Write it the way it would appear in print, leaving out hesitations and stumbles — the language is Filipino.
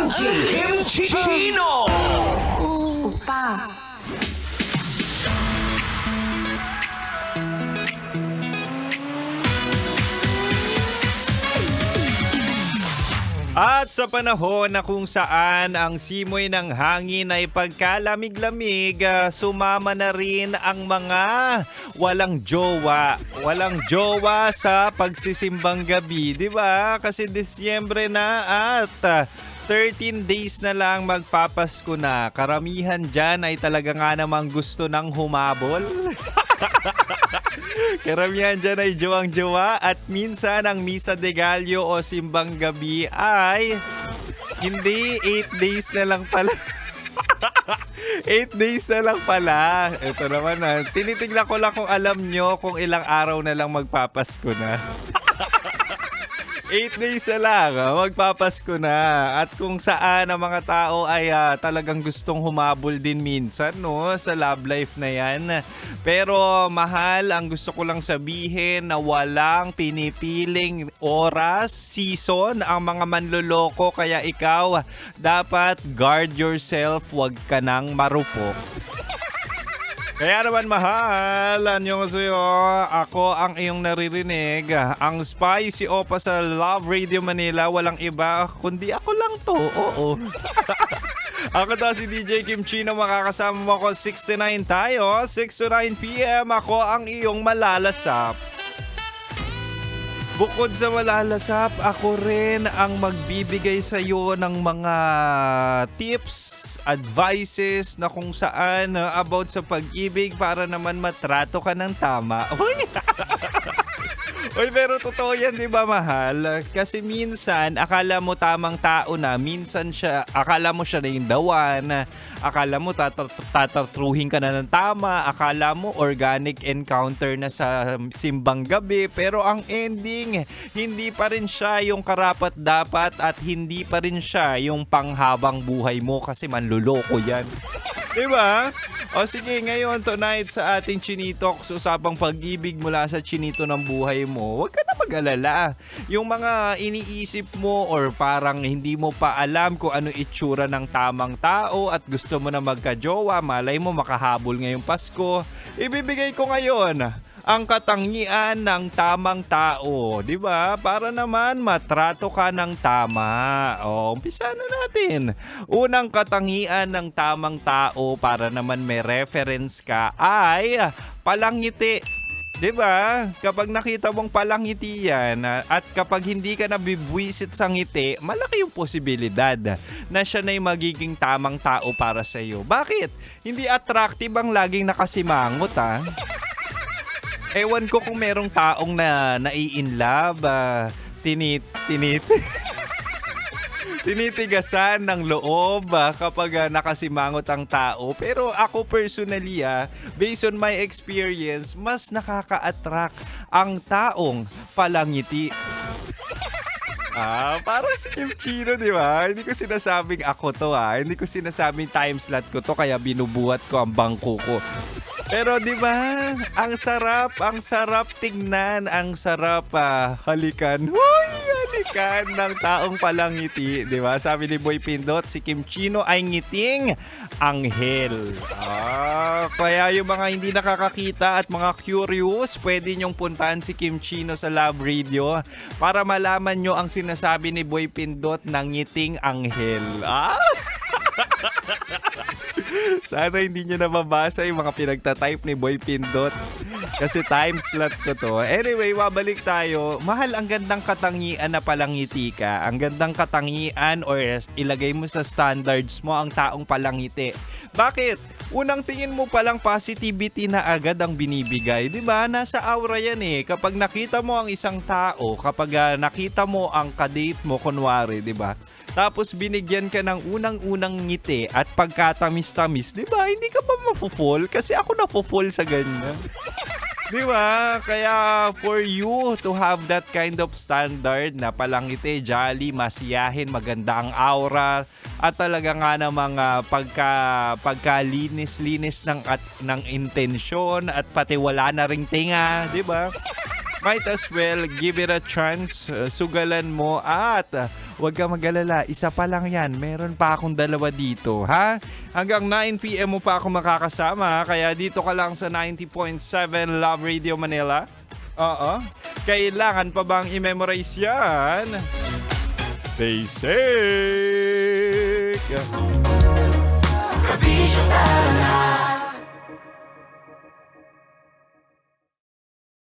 Kimchi Chino! Opa. At sa panahon na kung saan ang simoy ng hangin ay pagkalamig-lamig, sumama na rin ang mga walang jowa. Walang jowa sa pagsisimbang gabi, di ba? Kasi Disyembre na at 13 days na lang magpapasko na. Karamihan dyan ay talaga nga namang gusto ng humabol. Karamihan dyan ay jowang-jowa at minsan ang Misa de Gallo o Simbang Gabi ay hindi 8 days na lang pala. 8 days na lang pala. Ito naman tinitignan ko lang kung alam nyo kung ilang araw na lang magpapasko na. 8 days na lang, magpapasko na. At kung saan ang mga tao ay talagang gustong humabol din minsan, no, sa love life na yan. Pero mahal, ang gusto ko lang sabihin na walang pinipiling oras, season ang mga manloloko. Kaya ikaw, dapat guard yourself, wag ka nang marupok. Kaya naman mahal, anyo sa'yo, ako ang iyong naririnig. Ang Spicy Opa sa Love Radio Manila, walang iba, kundi ako lang to, oo. Ako to si DJ Kim Chino, makakasama mo ako 69 tayo, 6 to 9 p.m. Ako ang iyong malalasap. Bukod sa malalasap, ako rin ang magbibigay sa iyo ng mga tips, advices na kung saan about sa pag-ibig para naman matrato ka ng tama. Uy, pero totoo yan, di ba, mahal? Kasi minsan, akala mo tamang tao na, minsan akala mo siya na yung dawan, akala mo tatatruhin ka na ng tama, akala mo organic encounter na sa simbang gabi, pero ang ending, hindi pa rin siya yung karapat-dapat at hindi pa rin siya yung panghabang buhay mo kasi manluloko yan. Diba? O sige, ngayon tonight sa ating Chinitox, usapang pag-ibig mula sa chinito ng buhay mo, huwag ka na mag-alala. Yung mga iniisip mo or parang hindi mo pa alam kung ano itsura ng tamang tao at gusto mo na magka-jowa, malay mo makahabol ngayong Pasko, ibibigay ko ngayon ang katangian ng tamang tao, di ba? Para naman matrato ka ng tama. O, umpisa na natin. Unang katangian ng tamang tao para naman may reference ka ay palangiti. 'Di ba? Kapag nakita mong palangiti yan at kapag hindi ka nabibwisit sa ngiti, malaki yung posibilidad na siya na yung magiging tamang tao para sa iyo. Bakit? Hindi attractive ang laging nakasimangot, ha? Ewan ko kung merong taong na nai-inlove, tinitigasan ng loob kapag nakasimangot ang tao. Pero ako personally, based on my experience, mas nakaka-attract ang taong palangiti. Parang si Kim Chino, di ba? Hindi ko sinasabing ako to, Hindi ko sinasabing time slot ko to, kaya binubuhat ko ang bangko ko. Pero di ba, ang sarap tingnan, ang sarap halikan. Huy, halikan ng taong palangiti, di ba? Sabi ni Boy Pindot, si Kim Chino ay ngiting anghel. Kaya yung mga hindi nakakakita at mga curious, pwede nyong puntahan si Kim Chino sa Love Radio para malaman nyo ang sinasabi ni Boy Pindot ng ngiting anghel. Sana hindi nyo nababasa yung mga pinagtatype ni Boy Pindot kasi time slot ko to. Anyway, babalik tayo. Mahal, ang gandang katangian na palangiti ka. Ang gandang katangian or ilagay mo sa standards mo ang taong palangiti. Bakit? Unang tingin mo palang positivity na agad ang binibigay. Diba? Nasa aura yan eh. Kapag nakita mo ang isang tao, kapag nakita mo ang kadate mo, kunwari, diba? Tapos binigyan ka ng unang-unang ngiti at pagkatamis-tamis, di ba? Hindi ka ba mafo-fall? Kasi ako nafo-fall sa ganyan. Di ba? Kaya for you to have that kind of standard na palangiti, jolly, masiyahin, maganda ang aura, at talaga nga namang pagkalinis-linis ng intensyon at pati wala na ring tinga, di ba? Might as well give it a chance, sugalan mo at Huwag ka mag-alala, isa pa lang yan. Meron pa akong dalawa dito, ha? Hanggang 9 p.m. mo pa ako makakasama, kaya dito ka lang sa 90.7 Love Radio Manila. Oo. Kailangan pa bang i-memorize yan? Basic!